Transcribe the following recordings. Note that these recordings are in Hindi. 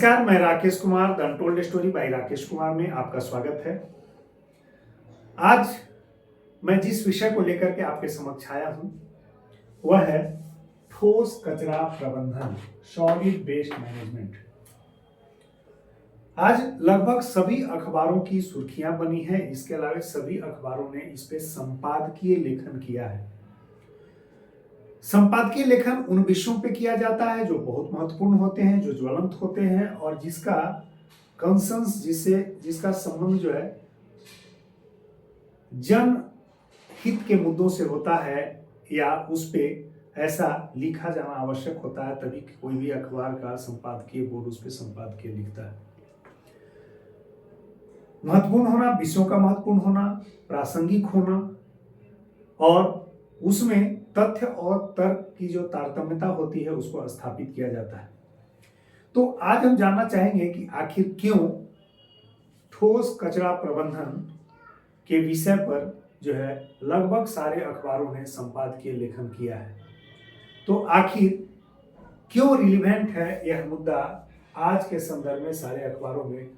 नमस्कार, मैं Rakesh Kumar the untold story by Rakesh Kumar में आपका स्वागत है। आज मैं जिस विषय को लेकर के आपके समक्ष आया हूं वह है ठोस कचरा प्रबंधन, सॉलिड वेस्ट मैनेजमेंट। आज लगभग सभी अखबारों की सुर्खियां बनी है। इसके अलावा सभी अखबारों ने इस पे संपादकीय लेखन किया है। संपादकीय लेखन उन विषयों पे किया जाता है जो बहुत महत्वपूर्ण होते हैं, जो ज्वलंत होते हैं और जिसका कंसर्न्स जिसका संबंध जो है जन हित के मुद्दों से होता है या उस पे ऐसा लिखा जाना आवश्यक होता है, तभी कोई भी अखबार का संपादकीय बोर्ड उस पे संपादकीय लिखता है। महत्वपूर्ण होना, विषयों का महत्वपूर्ण होना, प्रासंगिक होना और उसमें तथ्य और तर्क की जो तारतम्यता होती है उसको स्थापित किया जाता है। तो आज हम जानना चाहेंगे कि आखिर क्यों ठोस कचरा प्रबंधन के विषय पर जो है लगभग सारे अखबारों ने संपादकीय लेखन किया है। तो आखिर क्यों रिलेवेंट है यह मुद्दा आज के संदर्भ में सारे अखबारों में,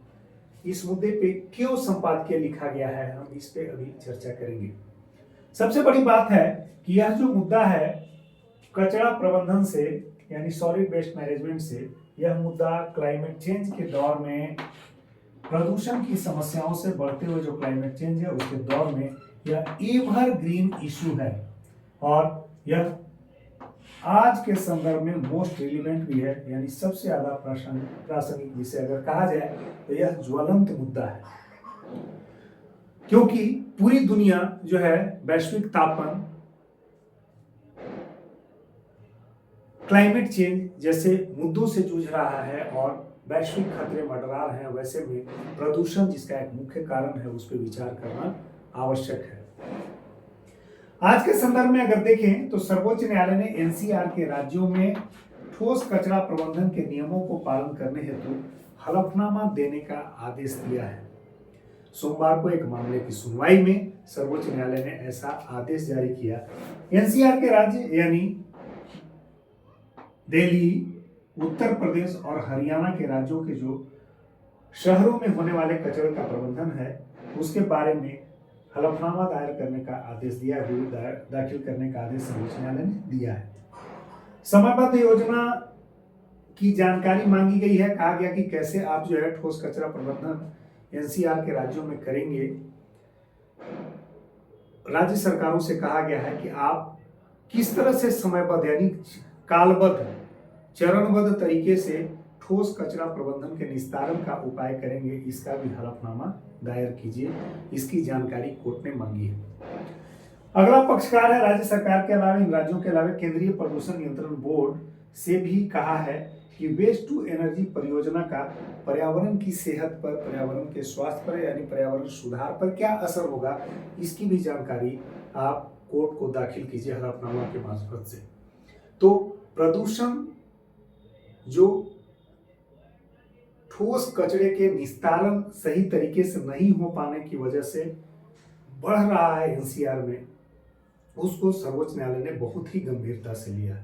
इस मुद्दे पे क्यों संपादकीय लिखा गया है, हम इस पे अभी चर्चा करेंगे। सबसे बड़ी बात है कि यह जो मुद्दा है कचरा प्रबंधन से यानी सॉलिड वेस्ट मैनेजमेंट से, यह मुद्दा क्लाइमेट चेंज के दौर में, प्रदूषण की समस्याओं से बढ़ते हुए जो क्लाइमेट चेंज है उसके दौर में यह एवरग्रीन इशू है और यह आज के संदर्भ में मोस्ट रिलेवेंट भी है, यानी सबसे ज्यादा प्रासंगिक जिसे अगर कहा जाए तो यह ज्वलंत मुद्दा है। क्योंकि पूरी दुनिया जो है वैश्विक तापमान, क्लाइमेट चेंज जैसे मुद्दों से जूझ रहा है और वैश्विक खतरे मंडरा रहे हैं, वैसे में प्रदूषण जिसका एक मुख्य कारण है उस पर विचार करना आवश्यक है। आज के संदर्भ में अगर देखें तो सर्वोच्च न्यायालय ने एनसीआर के राज्यों में ठोस कचरा प्रबंधन के नियमों को पालन करने हेतु हलफनामा देने का आदेश दिया है। सोमवार को एक मामले की सुनवाई में सर्वोच्च न्यायालय ने ऐसा आदेश जारी किया। एनसीआर के राज्य यानी दिल्ली, उत्तर प्रदेश और हरियाणा के राज्यों के जो शहरों में होने वाले कचरे का प्रबंधन है उसके बारे में हलफनामा दायर करने का आदेश दिया है, दाखिल करने का आदेश सर्वोच्च न्यायालय ने दिया है। समयबद्ध योजना की जानकारी मांगी गई है। कहा गया कि कैसे आप जो है ठोस कचरा प्रबंधन एनसीआर के राज्यों में करेंगे। राज्य सरकारों से कहा गया है कि आप किस तरह से समयबद्ध यानी कालबद्ध, चरणबद्ध तरीके से ठोस कचरा प्रबंधन के निस्तारण का उपाय करेंगे, इसका भी हलफनामा दायर कीजिए। इसकी जानकारी कोर्ट ने मांगी है। अगला पक्षकार है राज्य सरकार के अलावा, इन राज्यों के अलावा केंद्रीय प्रदूषण नियंत्रण बोर्ड से भी कहा है कि वेस्ट टू एनर्जी परियोजना का पर्यावरण की सेहत पर, पर्यावरण के स्वास्थ्य पर यानी पर्यावरण सुधार पर क्या असर होगा, इसकी भी जानकारी आप कोर्ट को दाखिल कीजिए हलफनामा के मार्फत से। तो प्रदूषण जो ठोस कचरे के निस्तारण सही तरीके से नहीं हो पाने की वजह से बढ़ रहा है एनसीआर में, उसको सर्वोच्च न्यायालय ने बहुत ही गंभीरता से लिया।